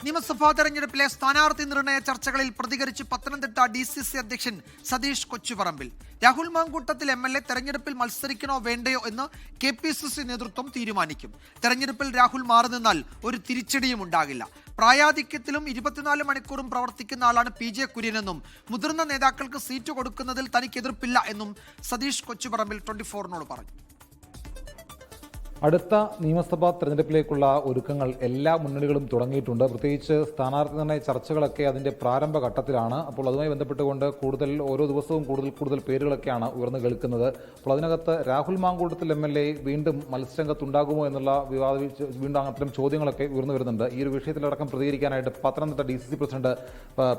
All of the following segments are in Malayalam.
നിയമസഭാ തെരഞ്ഞെടുപ്പിലെ സ്ഥാനാർത്ഥി നിർണയ ചർച്ചകളിൽ പ്രതികരിച്ച് പത്തനംതിട്ട DCC അധ്യക്ഷൻ സതീഷ് കൊച്ചുപറമ്പിൽ. രാഹുൽ മാങ്കൂട്ടത്തിൽ MLA തെരഞ്ഞെടുപ്പിൽ മത്സരിക്കണോ വേണ്ടയോ എന്ന് KPCC നേതൃത്വം തീരുമാനിക്കും. തെരഞ്ഞെടുപ്പിൽ രാഹുൽ മാറി നിന്നാൽ ഒരു തിരിച്ചടിയും ഉണ്ടാകില്ല. പ്രായാധിക്യത്തിലും 24 മണിക്കൂറും പ്രവർത്തിക്കുന്ന ആളാണ് PJ കുര്യനെന്നും മുതിർന്ന നേതാക്കൾക്ക് സീറ്റ് കൊടുക്കുന്നതിൽ തനിക്ക് എതിർപ്പില്ല എന്നും സതീഷ് കൊച്ചുപറമ്പിൽ 24നോട് പറഞ്ഞു. അടുത്ത നിയമസഭാ തെരഞ്ഞെടുപ്പിലേക്കുള്ള ഒരുക്കങ്ങൾ എല്ലാ മുന്നണികളും തുടങ്ങിയിട്ടുണ്ട്. പ്രത്യേകിച്ച് സ്ഥാനാർത്ഥി നിർണയ ചർച്ചകളൊക്കെ അതിൻ്റെ പ്രാരംഭഘട്ടത്തിലാണ്. അപ്പോൾ അതുമായി ബന്ധപ്പെട്ടുകൊണ്ട് ഓരോ ദിവസവും കൂടുതൽ പേരുകളൊക്കെയാണ് ഉയർന്നു കേൾക്കുന്നത്. അപ്പോൾ അതിനകത്ത് രാഹുൽ മാങ്കൂട്ടത്തിൽ MLA വീണ്ടും മത്സരരംഗത്തുണ്ടാകുമോ എന്നുള്ള വീണ്ടും അത്തരം ചോദ്യങ്ങളൊക്കെ ഉയർന്നു വരുന്നുണ്ട്. ഈ ഒരു വിഷയത്തിലടക്കം പ്രതികരിക്കാനായിട്ട് Pathanamthitta DCC president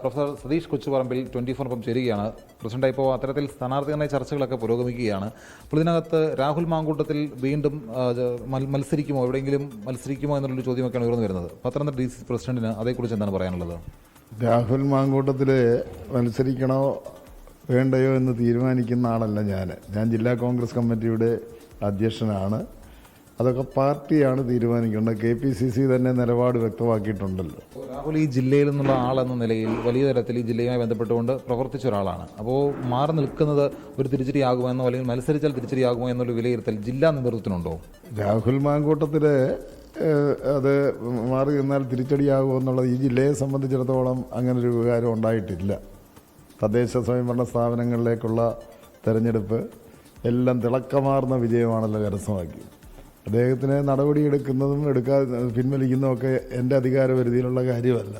professor Satheesh Kochuparambil 24 ചേരുകയാണ്. പ്രസിഡന്റ്, ഇപ്പോൾ അത്തരത്തിൽ സ്ഥാനാർത്ഥി നിർണയ ചർച്ചകളൊക്കെ പുരോഗമിക്കുകയാണ്. അപ്പോൾ ഇതിനകത്ത് രാഹുൽ മാങ്കൂട്ടത്തിൽ വീണ്ടും മത്സരിക്കുമോ, എവിടെയെങ്കിലും മത്സരിക്കുമോ എന്നുള്ളൊരു ചോദ്യമൊക്കെയാണ് ഉയർന്നു വരുന്നത്. പത്തനംതിട്ട DCC പ്രസിഡന്റിന് അതേക്കുറിച്ച് എന്താണ് പറയാനുള്ളത്? രാഹുൽ മാങ്കൂട്ടത്തിൽ മത്സരിക്കണോ വേണ്ടയോ എന്ന് തീരുമാനിക്കുന്ന ആളല്ല ഞാൻ ജില്ലാ കോൺഗ്രസ് കമ്മിറ്റിയുടെ അധ്യക്ഷനാണ്. അതൊക്കെ പാർട്ടിയാണ് തീരുമാനിക്കേണ്ടത്. KPCC തന്നെ നിലപാട് വ്യക്തമാക്കിയിട്ടുണ്ടല്ലോ. രാഹുൽ ഈ ജില്ലയിൽ നിന്നുള്ള ആളെന്ന നിലയിൽ വലിയ തരത്തിൽ ഈ ജില്ലയുമായി ബന്ധപ്പെട്ടുകൊണ്ട് പ്രവർത്തിച്ച ഒരാളാണ്. അപ്പോൾ മാറി നിൽക്കുന്നത് ഒരു തിരിച്ചടിയാകുമോ എന്നോ അല്ലെങ്കിൽ മത്സരിച്ചാൽ തിരിച്ചടിയാകുമോ എന്നുള്ള വിലയിരുത്തൽ ജില്ലാ നേതൃത്വത്തിനുണ്ടോ? രാഹുൽ മാങ്കൂട്ടത്തിൽ അത് മാറി നിന്നാൽ തിരിച്ചടിയാകുമോ എന്നുള്ളത് ഈ ജില്ലയെ സംബന്ധിച്ചിടത്തോളം അങ്ങനൊരു വികാരം ഉണ്ടായിട്ടില്ല. തദ്ദേശ സ്വയംഭരണ സ്ഥാപനങ്ങളിലേക്കുള്ള തെരഞ്ഞെടുപ്പ് എല്ലാം തിളക്കമാർന്ന വിജയമാണല്ലോ കരസ്ഥമാക്കിയത്. അദ്ദേഹത്തിന് നടപടിയെടുക്കുന്നതും പിൻവലിക്കുന്നതും ഒക്കെ എൻ്റെ അധികാരപരിധിയിലുള്ള കാര്യമല്ല.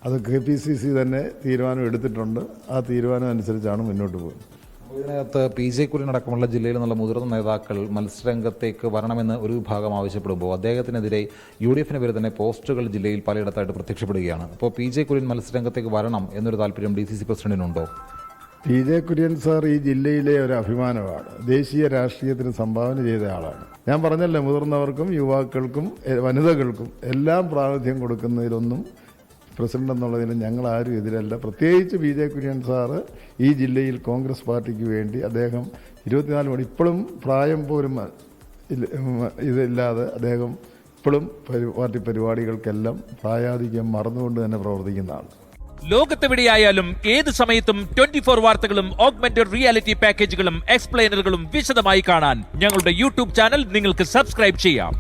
അത് KPCC തന്നെ തീരുമാനം എടുത്തിട്ടുണ്ട്. ആ തീരുമാനം അനുസരിച്ചാണ് മുന്നോട്ട് പോകുന്നത്. ഇതിനകത്ത് PJ കുര്യനടക്കമുള്ള ജില്ലയിൽ നിന്നുള്ള മുതിർന്ന നേതാക്കൾ മത്സരരംഗത്തേക്ക് വരണമെന്ന് ഒരു വിഭാഗം ആവശ്യപ്പെടുമ്പോൾ അദ്ദേഹത്തിനെതിരെ UDF പേര് തന്നെ പോസ്റ്ററുകൾ ജില്ലയിൽ പലയിടത്തായിട്ട് പ്രത്യക്ഷപ്പെടുകയാണ്. അപ്പോൾ PJ കുര്യൻ മത്സരരംഗത്തേക്ക് വരണം എന്നൊരു താല്പര്യം DCC പ്രസിഡന്റിനുണ്ടോ? PJ കുര്യൻ സാർ ഈ ജില്ലയിലെ ഒരു അഭിമാനമാണ്. ദേശീയ രാഷ്ട്രീയത്തിന് സംഭാവന ചെയ്ത ആളാണ്. ഞാൻ പറഞ്ഞല്ലോ, മുതിർന്നവർക്കും യുവാക്കൾക്കും വനിതകൾക്കും എല്ലാം പ്രാതിനിധ്യം കൊടുക്കുന്നതിലൊന്നും പ്രസിഡന്റ് എന്നുള്ളതിന് ഞങ്ങൾ ആരും എതിരല്ല. പ്രത്യേകിച്ച് PJ കുര്യൻ സാറ് ഈ ജില്ലയിൽ കോൺഗ്രസ് പാർട്ടിക്ക് വേണ്ടി അദ്ദേഹം 24 മണി ഇപ്പോഴും പ്രായം പോലും ഇതില്ലാതെ അദ്ദേഹം ഇപ്പോഴും പാർട്ടി പരിപാടികൾക്കെല്ലാം പ്രായാധിക്യം മറന്നുകൊണ്ട് തന്നെ പ്രവർത്തിക്കുന്നതാണ്. ലോകത്തെവിടെയായാലും ഏത് സമയത്തും 24 വാർത്തകളും ഓഗ്മെന്റഡ് റിയാലിറ്റി പാക്കേജുകളും എക്സ്പ്ലെയിനറുകളും വിശദമായി കാണാൻ ഞങ്ങളുടെ YouTube ചാനൽ നിങ്ങൾക്ക് സബ്സ്ക്രൈബ് ചെയ്യാം.